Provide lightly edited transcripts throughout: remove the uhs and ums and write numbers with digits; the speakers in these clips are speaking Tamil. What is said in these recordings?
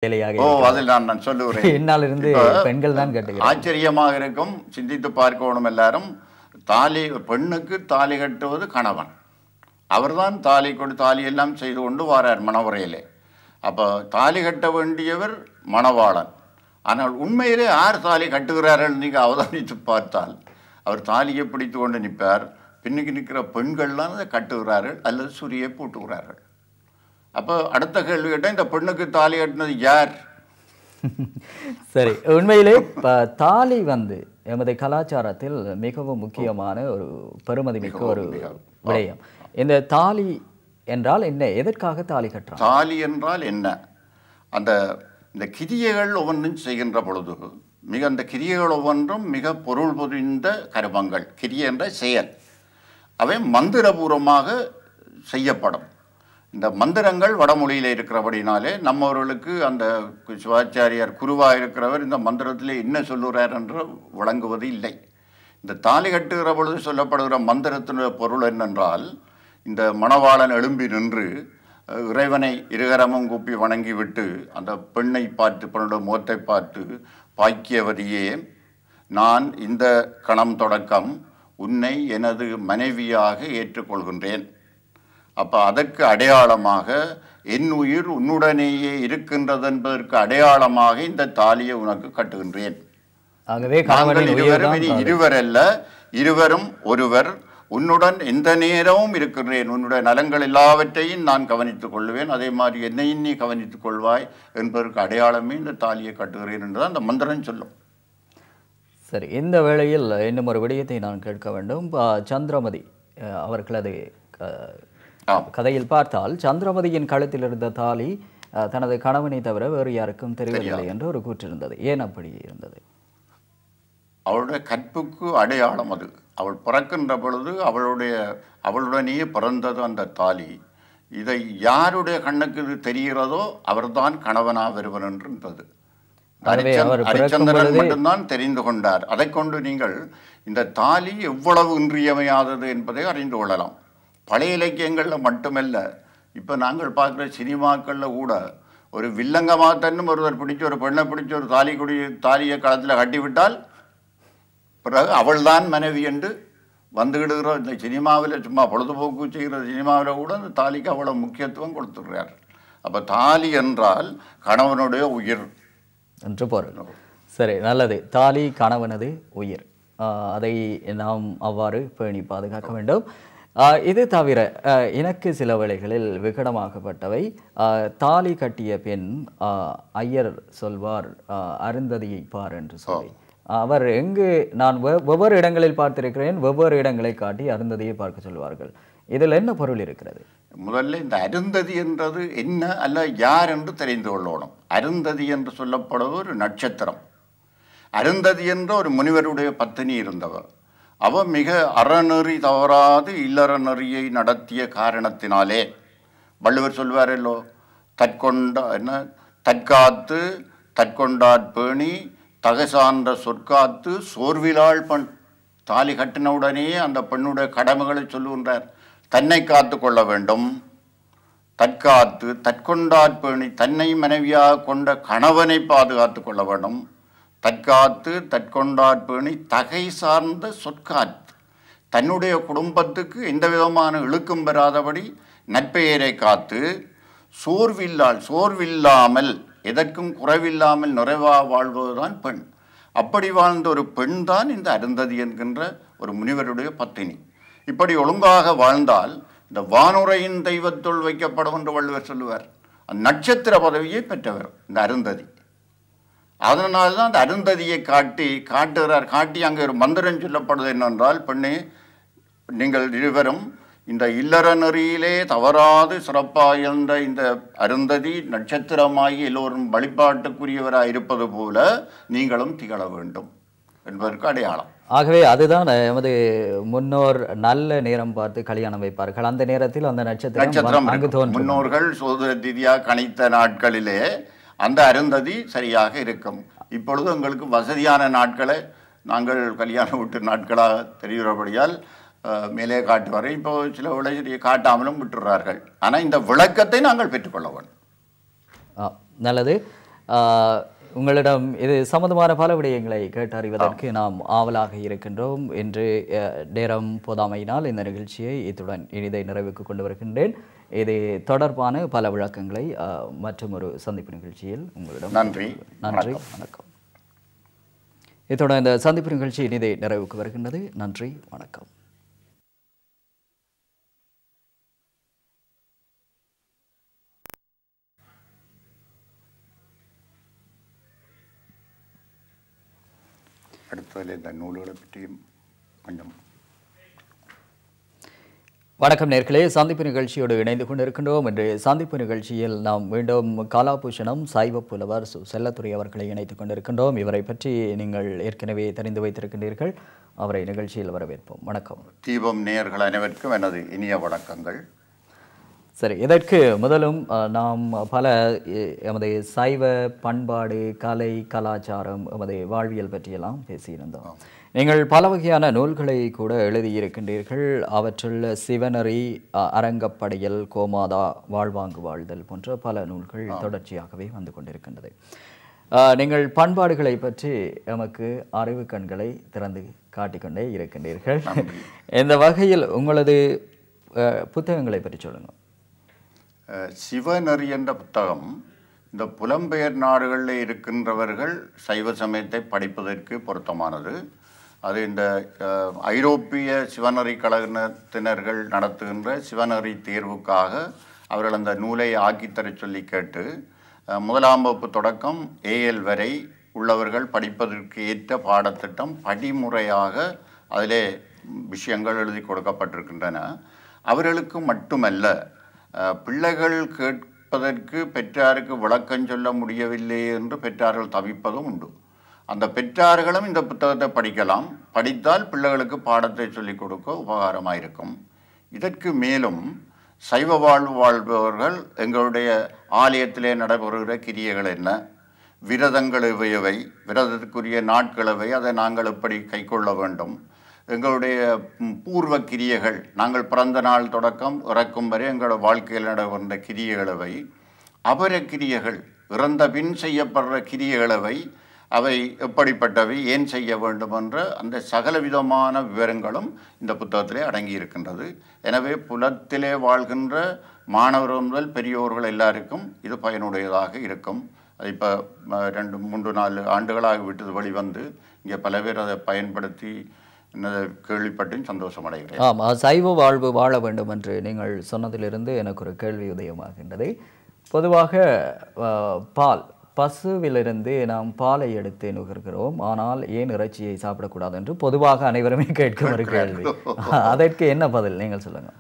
வேலையாக ஓ இருக்கிறது. அதில் நான் சொல்லுகிறேன். என்னாலிருந்து இப்ப பெண்கள் தான் கேட்டுக்கிறாங்க. ஆச்சரியமாக இருக்கும், சிந்தித்து பார்க்கணும் எல்லாரும். பெண்ணுக்கு தாலி கட்டுவது கணவன். அவர்தான் தாலி எல்லாம் செய்து கொண்டு வாரார் மணவரையிலே. அப்போ தாலி கட்ட வேண்டியவர் மணவாளன். ஆனால் உண்மையிலே யார் தாலி கட்டுகிறார்கள் நீங்கள் அவதானித்து பார்த்தால் அவர் தாலியை பிடித்து கொண்டு நிற்பார். பின்னுக்கு நிற்கிற பெண்கள்லாம் அதை கட்டுகிறார்கள் அல்லது சுரியை பூட்டுகிறார்கள். அப்போ அடுத்த கேள்வி கேட்டால் இந்த பெண்ணுக்கு தாலி கட்டினது யார்? சரி, உண்மையிலே தாலி எமது கலாச்சாரத்தில் மிகவும் முக்கியமான ஒரு பெருமதி மிக்க ஒரு விடயம். இந்த தாலி என்றால் என்ன? எதற்காக தாலி கட்டுறாங்க? தாலி என்றால் என்ன? இந்த கிரியைகள் ஒவ்வொன்றும் செய்கின்ற பொழுது அந்த கிரியைகள் ஒவ்வொன்றும் மிக பொருள் புரிந்த கர்மங்கள். கிரியை என்ற செயல் அவை மந்திரபூர்வமாக செய்யப்படும். இந்த மந்திரங்கள் வடமொழியில் இருக்கிறபடினாலே நம்மவர்களுக்கு அந்த சிவாச்சாரியார் குருவாக இருக்கிறவர் இந்த மந்திரத்திலே என்ன சொல்லுகிறார் என்று வழங்குவது இல்லை. இந்த தாலி கட்டுகிற பொழுது சொல்லப்படுகிற மந்திரத்தினுடைய பொருள் என்னென்றால், இந்த மணவாளன் எழும்பி நின்று இறைவனை இருகரமும் கூப்பி வணங்கிவிட்டு அந்த பெண்ணை பார்த்து, பெண்ணுடைய முகத்தை பார்த்து, பாக்கியவதியே, நான் இந்த கணம் தொடக்கம் உன்னை எனது மனைவியாக ஏற்றுக்கொள்கின்றேன். அப்போ அதற்கு அடையாளமாக என் உயிர் உன்னுடனேயே இருக்கின்றது என்பதற்கு அடையாளமாக இந்த தாலியை உனக்கு கட்டுகின்றேன். இருவரல்ல, இருவரும் ஒருவர். உன்னுடன் எந்த நேரமும் இருக்கின்றேன். உன்னுடைய நலங்கள் எல்லாவற்றையும் நான் கவனித்துக் கொள்வேன். அதே மாதிரி என்னையும் நீ கவனித்துக் கொள்வாய் என்பதற்கு அடையாளமே இந்த தாலியை கட்டுகிறேன் என்றுதான் அந்த மந்திரம் சொல்லும். சரி, இந்த வேளையில் இன்னும் ஒரு விடயத்தை நான் கேட்க வேண்டும். சந்திரமதி அவர்களது கதையில் பார்த்தால் சந்திரமதியின் கழுத்தில் இருந்த தாலி தனது கணவனை தவிர வேறு யாருக்கும் தெரியவில்லை என்று ஒரு கூற்று இருந்தது. ஏன் அப்படி இருந்தது? அவளுடைய கற்புக்கு அடையாளம் அது. அவள் பிறக்கின்ற பொழுது அவளுடனேயே பிறந்தது அந்த தாலி. இதை யாருடைய கண்ணுக்கு இது தெரிகிறதோ அவர்தான் கணவனா வருவன் என்று இருந்தது. ஹரிச்சந்திரன் மட்டும்தான் தெரிந்து கொண்டார். அதை கொண்டு நீங்கள் இந்த தாலி எவ்வளவு இன்றியமையாதது என்பதை அறிந்து கொள்ளலாம். பழைய இலக்கியங்களில் மட்டுமல்ல, இப்போ நாங்கள் பார்க்குற சினிமாக்களில் கூட ஒரு வில்லங்கமாத்தன்னும் ஒருவர் பிடிச்சி, ஒரு பெண்ணை பிடிச்சி ஒரு தாலியை களத்தில் கட்டிவிட்டால் பிறகு அவள்தான் மனைவி என்று வந்துகிடுகிறோம். இந்த சினிமாவில் சும்மா பொழுதுபோக்கு செய்கிற சினிமாவில் கூட அந்த தாலிக்கு அவ்வளோ முக்கியத்துவம் கொடுத்துடுறார். அப்போ தாலி என்றால் கணவனுடைய உயிர் என்று பொருள். சரி, நல்லது. தாலி கணவனது உயிர், அதை நாம் அவ்வாறு பேணி பாதுகாக்க வேண்டும். இது தவிர எனக்கு சில வேளைகளில் விகடமாகப்பட்டவை, தாலி கட்டிய பெண் ஐயர் சொல்வார் அருந்ததியை பார் என்று சொல்லி. அவர் எங்கு நான் வெவ்வேறு இடங்களில் பார்த்திருக்கிறேன், வெவ்வேறு இடங்களை காட்டி அருந்ததியை பார்க்க சொல்வார்கள். இதில் என்ன பொருள் இருக்கிறது? முதல்ல இந்த அருந்ததி என்றது என்ன அல்ல யார் என்று தெரிந்து கொள்ளணும். அருந்ததி என்று சொல்லப்படுவது ஒரு நட்சத்திரம். அருந்ததி என்ற ஒரு முனிவருடைய பத்தினி இருந்தவர். அவ மிக அறநெறி தவறாது இல்லற நெறியை நடத்திய காரணத்தினாலே, வள்ளுவர் சொல்வாரல்லோ, தற்காத்து தற்கொண்டாற்பேணி தகசான்ற சொற்காத்து சோர்விலாள் பெண். தாலி கட்டினவுடனே அந்த பெண்ணுடைய கடமைகளை சொல்லுகின்றார். தன்னை காத்து கொள்ள வேண்டும், தற்காத்து தற்கொண்டாற்பேணி, தன்னை மனைவியாக கொண்ட கணவனை பாதுகாத்து கொள்ள வேண்டும். தற்காத்து தற்கொண்டாற்பேணி தகை சார்ந்த சொற்காத்து, தன்னுடைய குடும்பத்துக்கு எந்த விதமான இழுக்கும் பெறாதபடி நற்பெயரை காத்து, சோர்வில்லாமல் எதற்கும் குறைவில்லாமல் நிறைவாக வாழ்வதுதான் பெண். அப்படி வாழ்ந்த ஒரு பெண் தான் இந்த அருந்ததி என்கின்ற ஒரு முனிவருடைய பத்தினி. இப்படி ஒழுங்காக வாழ்ந்தால் இந்த வானுரையின் தெய்வத்துள் வைக்கப்படும் என்று வள்ளுவர் சொல்லுவார். அந்த நட்சத்திர பதவியை பெற்றவர் இந்த அருந்ததி. அதனால்தான் அந்த அருந்ததியை காட்டுகிறார். காட்டி அங்கே ஒரு மந்திரம் சொல்லப்படுது என்னென்றால், பெண்ணே, நீங்கள் இருவரும் இந்த இல்லற நெறியிலே தவறாது சிறப்பாக இருந்த இந்த அருந்ததி நட்சத்திரமாகி எல்லோரும் வழிபாட்டுக்குரியவராக இருப்பது போல நீங்களும் திகழ வேண்டும் என்பதற்கு அடையாளம். ஆகவே அதுதான் எமது முன்னோர் நல்ல நேரம் பார்த்து கல்யாணம் வைப்பார்கள். அந்த நேரத்தில் அந்த நட்சத்திரம் முன்னோர்கள் சோதர திதியாக கணித்த நாட்களிலே அந்த அருந்ததி சரியாக இருக்கும். இப்பொழுது எங்களுக்கு வசதியான நாட்களை நாங்கள் கல்யாணம் விட்டு நாட்களாக தெரிகிறபடியால் மேலே காட்டுவார். இப்போ சில விளைச்சலை காட்டாமலும் விட்டுறார்கள். ஆனால் இந்த விளக்கத்தை நாங்கள் பெற்றுக்கொள்ள வேண்டும். நல்லது. உங்களிடம் இது சம்பந்தமான பல விடயங்களை கேட்டறிவதற்கு நாம் ஆவலாக இருக்கின்றோம். இன்று நேரம் போதாமையினால் இந்த நிகழ்ச்சியை இத்துடன் இனிதை நிறைவுக்கு கொண்டு வருகின்றேன். இது தொடர்பான பல விளக்கங்களை மற்றும் ஒரு சந்திப்பு நிகழ்ச்சியில் உங்களிடம் நன்றி வணக்கம். இத்துடன் இந்த சந்திப்பு நிகழ்ச்சி இனிதை நிறைவுக்கு வருகின்றது. நன்றி, வணக்கம். அடுத்ததில் இந்த நூல்களை பற்றியும் கொஞ்சம். வணக்கம் நேர்களே, சந்திப்பு நிகழ்ச்சியோடு இணைந்து கொண்டிருக்கின்றோம். இன்று சந்திப்பு நிகழ்ச்சியில் நாம் மீண்டும் கலாபூஷணம் சைவ புலவர் செல்லத்துறை அவர்களை இணைத்துக் கொண்டிருக்கின்றோம். இவரை பற்றி நீங்கள் ஏற்கனவே தெரிந்து வைத்திருக்கின்றீர்கள். அவரை நிகழ்ச்சியில் வரவேற்போம். வணக்கம். தீபம் நேயர்கள் அனைவருக்கும் எனது இனிய வணக்கங்கள். சரி, இதற்கு முதலும் நாம் பல எமது சைவ பண்பாடு, கலை, கலாச்சாரம், எமது வாழ்வியல் பற்றியெல்லாம் பேசியிருந்தோம். நீங்கள் பல வகையான நூல்களை கூட எழுதியிருக்கின்றீர்கள். அவற்றுள் சிவனரி, அரங்கப்படையல், கோமாதா, வாழ்வாங்கு வாழ்தல் போன்ற பல நூல்கள் தொடர்ச்சியாகவே வந்து கொண்டிருக்கின்றது. நீங்கள் பண்பாடுகளை பற்றி எமக்கு அறிவு கண்களை திறந்து காட்டிக்கொண்டே இருக்கின்றீர்கள். இந்த வகையில் உங்களது புத்தகங்களை பற்றி சொல்லுங்கள். சிவநெறி என்ற புத்தகம் இந்த புலம்பெயர் நாடுகளில் இருக்கின்றவர்கள் சைவ சமயத்தை படிப்பதற்கு பொருத்தமானது. அது இந்த ஐரோப்பிய சிவநெறி கழகத்தினர்கள் நடத்துகின்ற சிவநெறி தேர்வுக்காக அவர்கள் அந்த நூலை ஆக்கித்தர சொல்லி கேட்டு 1ஆம் வகுப்பு தொடக்கம் ஏஎல் வரை உள்ளவர்கள் படிப்பதற்கு ஏற்ற பாடத்திட்டம் படிமுறையாக அதிலே விஷயங்கள் எழுதி கொடுக்கப்பட்டிருக்கின்றன. அவர்களுக்கு மட்டுமல்ல, பிள்ளைகள் கேட்பதற்கு பெற்றாருக்கு விளக்கம் சொல்ல முடியவில்லை என்று பெற்றார்கள் தவிப்பதும் உண்டு. அந்த பெற்றார்களும் இந்த புத்தகத்தை படிக்கலாம். படித்தால் பிள்ளைகளுக்கு பாடத்தை சொல்லிக் கொடுக்க உபகாரமாக இருக்கும். இதற்கு மேலும் சைவ வாழ்வு வாழ்பவர்கள் எங்களுடைய ஆலயத்திலே நடைபெறுகிற கிரியைகள் என்ன, விரதங்கள் எவையவை, விரதத்துக்குரிய நாட்களவை, அதை நாங்கள் எப்படி கைக்கொள்ள வேண்டும், எங்களுடைய பூர்வ கிரியைகள், நாங்கள் பிறந்த நாள் தொடக்கம் இறக்கும் வரை எங்களோட வாழ்க்கையில் நடைபெறுகின்ற கிரியைகளவை, அபர கிரியைகள், இறந்த பின் செய்யப்படுற கிரியைகளவை, அவை எப்படிப்பட்டவை, ஏன் செய்ய வேண்டும் என்ற அந்த சகலவிதமான விவரங்களும் இந்த புத்தகத்திலே அடங்கி இருக்கின்றது. எனவே புலத்திலே வாழ்கின்ற மாணவர்கள் முதல் பெரியோர்கள் எல்லாருக்கும் இது பயனுடையதாக இருக்கும். அது இப்போ 2-3-4 ஆண்டுகளாக விட்டது வெளிவந்து இங்கே பல பேர் அதை பயன்படுத்தி கேள்விப்பட்டு சந்தோஷம் அடைகிறேன். ஆமாம், சைவ வாழ்வு வாழ வேண்டும் என்று நீங்கள் சொன்னதிலிருந்து எனக்கு ஒரு கேள்வி உதயமாகின்றது. பொதுவாக பால், பசுவிலிருந்து நாம் பாலை எடுத்து நுகர்கிறோம், ஆனால் ஏன் இறைச்சியை சாப்பிடக்கூடாது என்று பொதுவாக அனைவருமே கேட்கும் ஒரு கேள்வி. அதற்கு என்ன பதில் நீங்கள் சொல்லுங்கள்.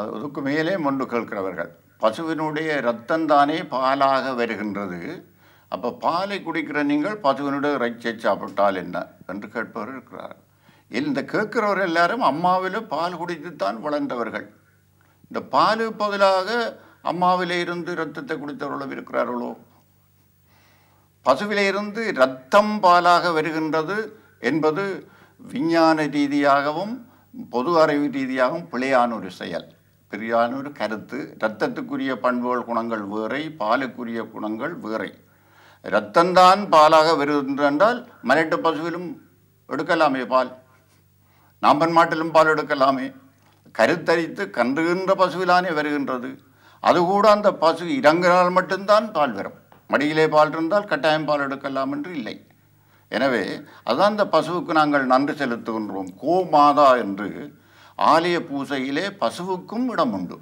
அதுக்கு மேலே முன்பு கேட்கிறவர்கள், பசுவினுடைய இரத்தம் தானே பாலாக வருகின்றது, அப்போ பாலை குடிக்கிற நீங்கள் பசுவினுடைய இறைச்சியை சாப்பிட்டால் என்ன என்று கேட்பவர் இருக்கிறார். இந்த கேட்கிறவர் எல்லாரும் அம்மாவில் பால் குடித்துத்தான் வளர்ந்தவர்கள். இந்த பால் பதிலாக அம்மாவிலே இருந்து இரத்தத்தை குடித்தவர்களும் இருக்கிறார்களோ? பசுவிலே இருந்து இரத்தம் பாலாக வருகின்றது என்பது விஞ்ஞான ரீதியாகவும் பொது அறிவு ரீதியாகவும் பிழையான ஒரு செயல், பிழையான ஒரு கருத்து. இரத்தத்துக்குரிய பண்புகள் குணங்கள் வேறை, பாலுக்குரிய குணங்கள் வேறை. இரத்தந்தான் பாலாக வருகின்றால் மலட்டு பசுவிலும் எடுக்கலாமே பால், நாம்பன் மாட்டிலும் பால் எடுக்கலாமே. கருத்தரித்து கன்றுகின்ற பசுவிலானே வருகின்றது. அதுகூட அந்த பசு இறங்கினால் மட்டும்தான் பால் வரும். மடியிலே பால் இருந்தால் கட்டாயம் பால் எடுக்கலாம் என்று இல்லை. எனவே அதுதான் அந்த பசுவுக்கு நாங்கள் நன்றி செலுத்துகின்றோம். கோமாதா என்று ஆலய பூசையிலே பசுவுக்கும் இடம் உண்டு.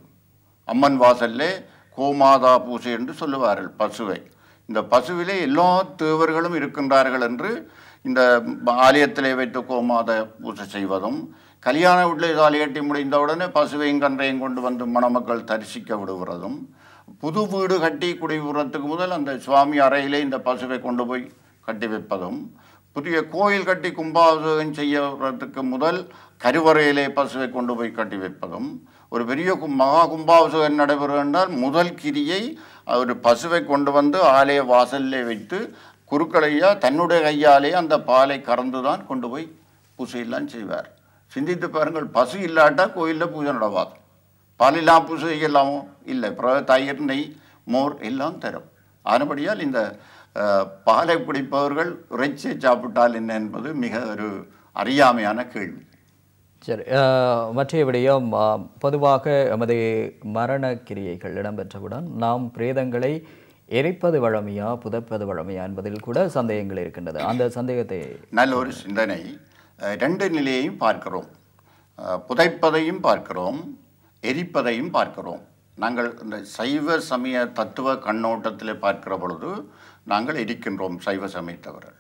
அம்மன் வாசல்லே கோமாதா பூசை என்று சொல்லுவார்கள் பசுவை. இந்த பசுவிலே எல்லா தேவர்களும் இருக்கின்றார்கள் என்று இந்த ஆலயத்திலே வைத்து கோமாதா பூசை செய்வதும், கல்யாண வீட்டில் தாலிகட்டி முடிந்தவுடனே பசுவையும் கன்றையும் கொண்டு வந்து மணமக்கள் தரிசிக்க விடுகிறதும், புது வீடு கட்டி குடிபுறத்துக்கு முதல் அந்த சுவாமி அறையிலே இந்த பசுவை கொண்டு போய் கட்டி வைப்பதும், புதிய கோயில் கட்டி கும்பாபிஷேகம் செய்யறதுக்கு முதல் கருவறையிலே பசுவை கொண்டு போய் கட்டி வைப்பதும், ஒரு பெரிய மகா கும்பாபிஷேகம் நடைபெறும் என்றால் முதல் கிரியை ஒரு பசுவை கொண்டு வந்து ஆலய வாசலிலே வைத்து குருக்களையா தன்னுடைய கையாலே அந்த பாலை கறந்துதான் கொண்டு போய் பூசையெல்லாம் செய்வார். சிந்தித்து பாருங்கள், பசு இல்லாட்டா கோயிலில் பூஜை நடவாது. பாலில்லாம் பூஜை செய்யலாமோ? இல்லை. தயிர், நெய், மோர் எல்லாம் தரும். ஆனபடியால் இந்த பாலை குடிப்பவர்கள் இறைச்சியை சாப்பிட்டால் என்ன என்பது மிக ஒரு அறியாமையான கேள்வி. சரி, மற்ற விடயம் பொதுவாக எமது மரண கிரியைகள் இடம்பெற்றவுடன் நாம் பிரேதங்களை எரிப்பது வழமையா புதைப்பது வழமையா என்பதில் கூட சந்தேகங்கள் இருக்கின்றது. அந்த சந்தேகத்தை நல்ல ஒரு சிந்தனை. ரெண்டு நிலையையும் பார்க்கிறோம், புதைப்பதையும் பார்க்கிறோம், எரிப்பதையும் பார்க்கிறோம். நாங்கள் இந்த சைவ சமய தத்துவ கண்ணோட்டத்தில் பார்க்கிற பொழுது நாங்கள் எரிக்கின்றோம் சைவ சமயத்தவர்கள்.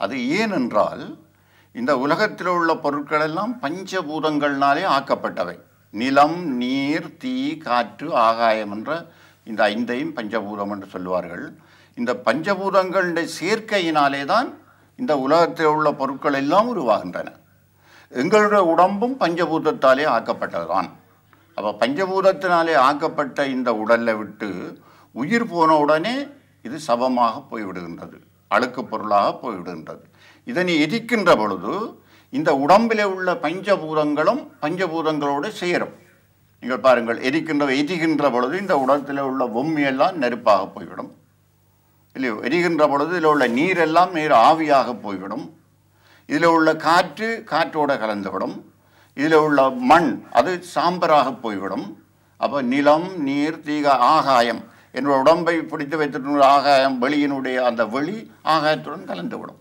அது ஏனென்றால் இந்த உலகத்தில் உள்ள பொருட்கள் எல்லாம் பஞ்சபூதங்கள்னாலே ஆக்கப்பட்டவை. நிலம், நீர், தீ, காற்று, ஆகாயம் என்ற இந்த ஐந்தையும் பஞ்சபூதம் என்று சொல்லுவார்கள். இந்த பஞ்சபூதங்களுடைய சேர்க்கையினாலே தான் இந்த உலகத்தில் உள்ள பொருட்கள் எல்லாம் உருவாகின்றன. எங்களுடைய உடம்பும் பஞ்சபூதத்தாலே ஆக்கப்பட்டது தான். அப்போ பஞ்சபூதத்தினாலே ஆக்கப்பட்ட இந்த உடலை விட்டு உயிர் போன உடனே இது சவமாக போய்விடுகின்றது, அழுக்கு பொருளாக போய்விடுகின்றது. இதனை எரிக்கின்ற பொழுது இந்த உடம்பில் உள்ள பஞ்சபூதங்களும் பஞ்சபூதங்களோடு சேரும். நீங்கள் பாருங்கள், எரிகின்ற பொழுது இந்த உடத்தில் உள்ள பொம்மையெல்லாம் நெருப்பாக போய்விடும் இல்லையோ. எரிகின்ற பொழுது இதில் உள்ள நீரெல்லாம் நீர் ஆவியாக போய்விடும். இதில் உள்ள காற்று காற்றோடு கலந்துவிடும். இதில் உள்ள மண் அது சாம்பராக போய்விடும். அப்போ நிலம், நீர், தீக, ஆகாயம் என்னோட உடம்பை பிடித்து வைத்திருக்கிற ஆகாயம் வெளியினுடைய அந்த வெளி ஆகாயத்துடன் கலந்துவிடும்.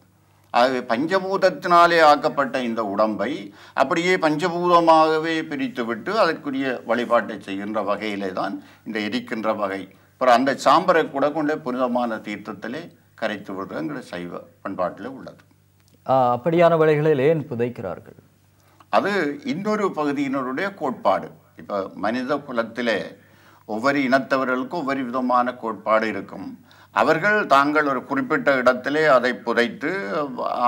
ஆகவே பஞ்சபூதத்தினாலே ஆக்கப்பட்ட இந்த உடம்பை அப்படியே பஞ்சபூதமாகவே பிரித்துவிட்டு அதற்குரிய வழிபாட்டை செய்கின்ற வகையிலே தான் இந்த எரிக்கின்ற வகை. அப்புறம் அந்த சாம்பரை கூட கொண்டே புனிதமான தீர்த்தத்திலே கரைத்து விடுறதுங்கிற சைவ பண்பாட்டில் உள்ளது. அப்படியான வழிகளில் ஏன் புதைக்கிறார்கள்? அது இன்னொரு பகுதியினருடைய கோட்பாடு. இப்போ மனித குலத்திலே ஒவ்வொரு இனத்தவர்களுக்கும் ஒவ்வொரு விதமான கோட்பாடு இருக்கும். அவர்கள் தாங்கள் ஒரு குறிப்பிட்ட இடத்திலே அதை புதைத்து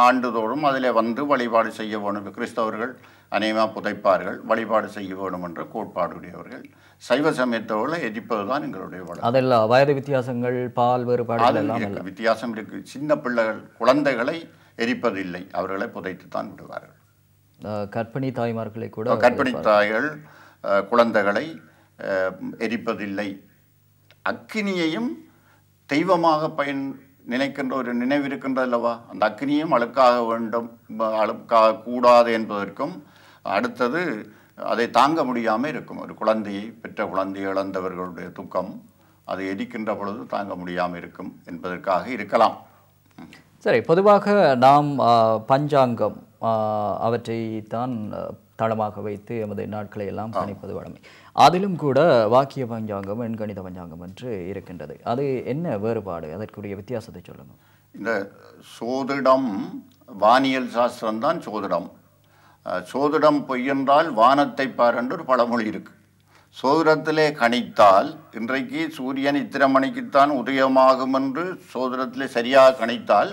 ஆண்டுதோறும் அதில் வந்து வழிபாடு செய்ய வேணும். கிறிஸ்தவர்கள் அநேகமாக புதைப்பார்கள், வழிபாடு செய்ய வேணும் என்ற கோட்பாடுடையவர்கள். சைவ சமயத்தவர்களை எரிப்பது தான் எங்களுடைய வழக்கம். அதெல்லாம் வயது வித்தியாசங்கள், பால் வேறுபாடு வித்தியாசம் இருக்கு. சின்ன பிள்ளைகள், குழந்தைகளை எரிப்பதில்லை, அவர்களை புதைத்து தான் விடுவார்கள். கர்ப்பிணி தாய்மார்களை கூட, கர்ப்பிணி தாய்கள் குழந்தைகளை எரிப்பதில்லை. அக்கினியையும் தெய்வமாக நினைக்கின்ற ஒரு நினைவு இருக்கின்றது அல்லவா. அந்த அக்னியும் அழுக்காக வேண்டும், அழுக்காக கூடாது என்பதற்கும் அடுத்தது அதை தாங்க முடியாமல் இருக்கும். ஒரு குழந்தையை, பெற்ற குழந்தையை இழந்தவர்களுடைய துக்கம் அதை எரிக்கின்ற பொழுது தாங்க முடியாமல் இருக்கும் என்பதற்காக இருக்கலாம். சரி, பொதுவாக நாம் பஞ்சாங்கம் அவற்றை தான் தளமாக வைத்து எமது நாட்களை எல்லாம் கணிப்பது வழமை. அதிலும் கூட வாக்கிய பஞ்சாங்கம், எண்கணித பஞ்சாங்கம் என்று இருக்கின்றது. அது என்ன வேறுபாடு? அதற்குரிய வித்தியாசத்தை சொல்லுங்கள். இந்த சோதிடம் வானியல் சாஸ்திரம் தான் சோதிடம். சோதிடம் பொய்யென்றால் வானத்தை பார் என்று ஒரு பழமொழி இருக்கு. சோதிடத்திலே கணித்தால் இன்றைக்கு சூரியன் இத்தனை மணிக்குத்தான் உதயமாகும் என்று சோதிடத்திலே சரியாக கணித்தால்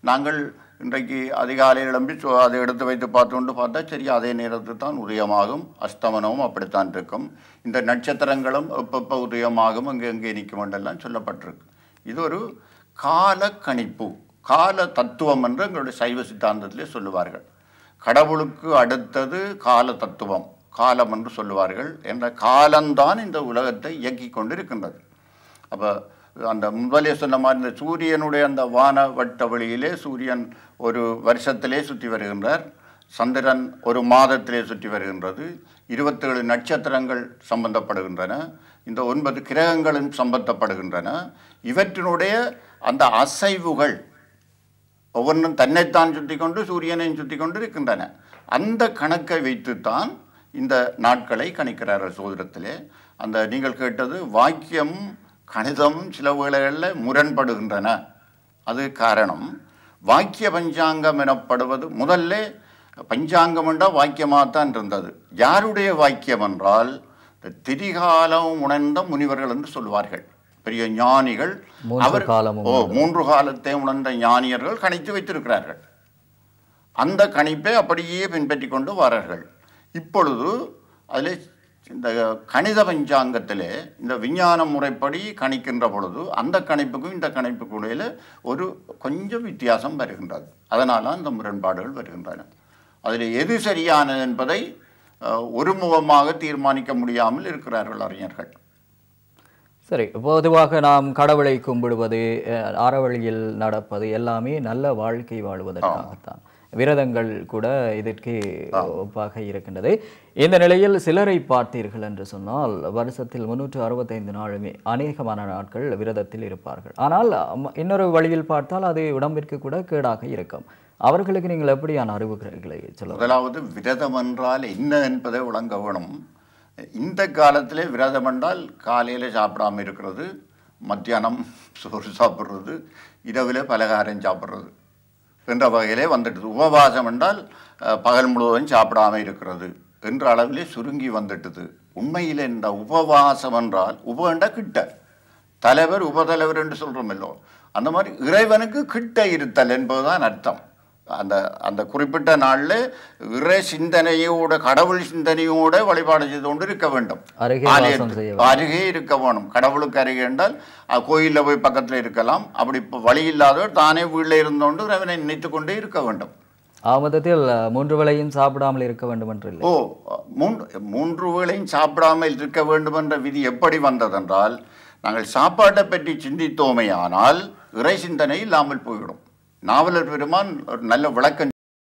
நாங்கள் இன்றைக்கு அதிகாலையில் எழும்பி அதை எடுத்து வைத்து பார்த்தா சரி அதே நேரத்தில் தான் உதயமாகும், அஸ்தமனமும் அப்படித்தான் இருக்கும். இந்த நட்சத்திரங்களும் எப்பப்போ உதயமாகும், எங்கே நிற்கும் என்றெல்லாம் சொல்லப்பட்டிருக்கு. இது ஒரு கால கணிப்பு, கால தத்துவம் என்று எங்களுடைய சைவ சித்தாந்தத்திலே சொல்லுவார்கள். கடவுளுக்கு அடுத்தது கால தத்துவம், காலம் என்று சொல்லுவார்கள். என்ற காலம்தான் இந்த உலகத்தை இயக்கி கொண்டு இருக்கின்றது. அப்போ அந்த முதலே சொன்ன மாதிரி இந்த சூரியனுடைய அந்த வான வட்ட வழியிலே சூரியன் ஒரு வருஷத்திலே சுற்றி வருகின்றார், சந்திரன் ஒரு மாதத்திலே சுற்றி வருகின்றது, 27 நட்சத்திரங்கள் சம்பந்தப்படுகின்றன, இந்த 9 கிரகங்களும் சம்பந்தப்படுகின்றன. இவற்றினுடைய அந்த அசைவுகள் ஒவ்வொன்றும் தன்னைத்தான் சுற்றி கொண்டு சூரியனையும் சுற்றி கொண்டு இருக்கின்றன. அந்த கணக்கை வைத்துத்தான் இந்த நாட்களை கணிக்கிறார்கள் சோதிடத்திலே. அந்த நீங்கள் கேட்டது வாக்கியம் கணிதம் சில வேளைகளில் முரண்படுகின்றன. அது காரணம். வாக்கிய பஞ்சாங்கம் எனப்படுவது முதல்ல பஞ்சாங்கம் என்றால் வாக்கியமாகத்தான் இருந்தது. யாருடைய வாக்கியம் என்றால் திரிகாலம் உணர்ந்த முனிவர்கள் என்று சொல்வார்கள். பெரிய ஞானிகள், அவர் 3 காலத்தை உணர்ந்த ஞானியர்கள் கணித்து வைத்திருக்கிறார்கள். அந்த கணிப்பை அப்படியே பின்பற்றி கொண்டு வரார்கள். இப்பொழுது அதில் இந்த கணித பஞ்சாங்கத்தில் இந்த விஞ்ஞான முறைப்படி கணிக்கின்ற பொழுது அந்த கணிப்புக்கும் இந்த கணிப்புக்கும் இடையில் ஒரு கொஞ்சம் வித்தியாசம் வருகின்றது. அதனால் இந்த முரண்பாடுகள் வருகின்றன. அதில் எது சரியானது என்பதை ஒருமுகமாக தீர்மானிக்க முடியாமல் இருக்கிறார்கள் அறிஞர்கள். சரி, பொதுவாக நாம் கடவுளை கும்பிடுவது, அறவழியில் நடப்பது எல்லாமே நல்ல வாழ்க்கை வாழ்வதற்காகத்தான். விரதங்கள் கூட இதற்கு ஒப்பாக இருக்கின்றது. இந்த நிலையில் சிலரை பார்த்தீர்கள் என்று சொன்னால் வருஷத்தில் 365 நாளுமே அநேகமான நாட்கள் விரதத்தில் இருப்பார்கள். ஆனால் இன்னொரு வழியில் பார்த்தால் அது உடம்பிற்கு கூட கேடாக இருக்கும். அவர்களுக்கு நீங்கள் எப்படியான அறிவுரைகளை சொல்ல? முதலாவது விரதம் என்றால் என்ன என்பதை விளங்க வேணும். இந்த காலத்திலே விரதம் என்றால் காலையில் சாப்பிடாமல் இருக்கிறது, மத்தியானம் சோறு சாப்பிட்றது, இரவில் பலகாரம் சாப்பிட்றது என்ற வகையிலே வந்துட்டுது. உபவாசம் என்றால் பகல் முழுவதும் சாப்பிடாமல் இருக்கிறது என்ற அளவிலே சுருங்கி வந்துட்டுது. உண்மையில் இந்த உபவாசம் என்றால் உபண்டா கிட்ட தலைவர் உபதலைவர் என்று சொல்கிறோமல்லோ, அந்த மாதிரி இறைவனுக்கு கிட்ட இருத்தல் என்பதுதான் அர்த்தம். அந்த அந்த குறிப்பிட்ட நாளில் இறை சிந்தனையோட கடவுள் சிந்தனையோட வழிபாடு செய்து கொண்டு இருக்க வேண்டும். அருகே இருக்க வேணும். கடவுளுக்கு அருகே என்றால் கோயிலில் போய் பக்கத்தில் இருக்கலாம். அப்படி இப்போ வழி இல்லாதவர் தானே வீட்டில் இருந்தோண்டு இறைவனை நினைத்து கொண்டே இருக்க வேண்டும். மொத்தத்தில் 3 வேளையும் சாப்பிடாமல் இருக்க வேண்டும் என்று இல்லை. 3 வேளையும் சாப்பிடாமல் இருக்க வேண்டும் என்ற விதி எப்படி வந்ததென்றால், நாங்கள் சாப்பாட்டை பற்றி சிந்தித்தோமே ஆனால் இறை சிந்தனை இல்லாமல் போய்விடும். நாவலர் பெருமான் ஒரு நல்ல விளக்கம்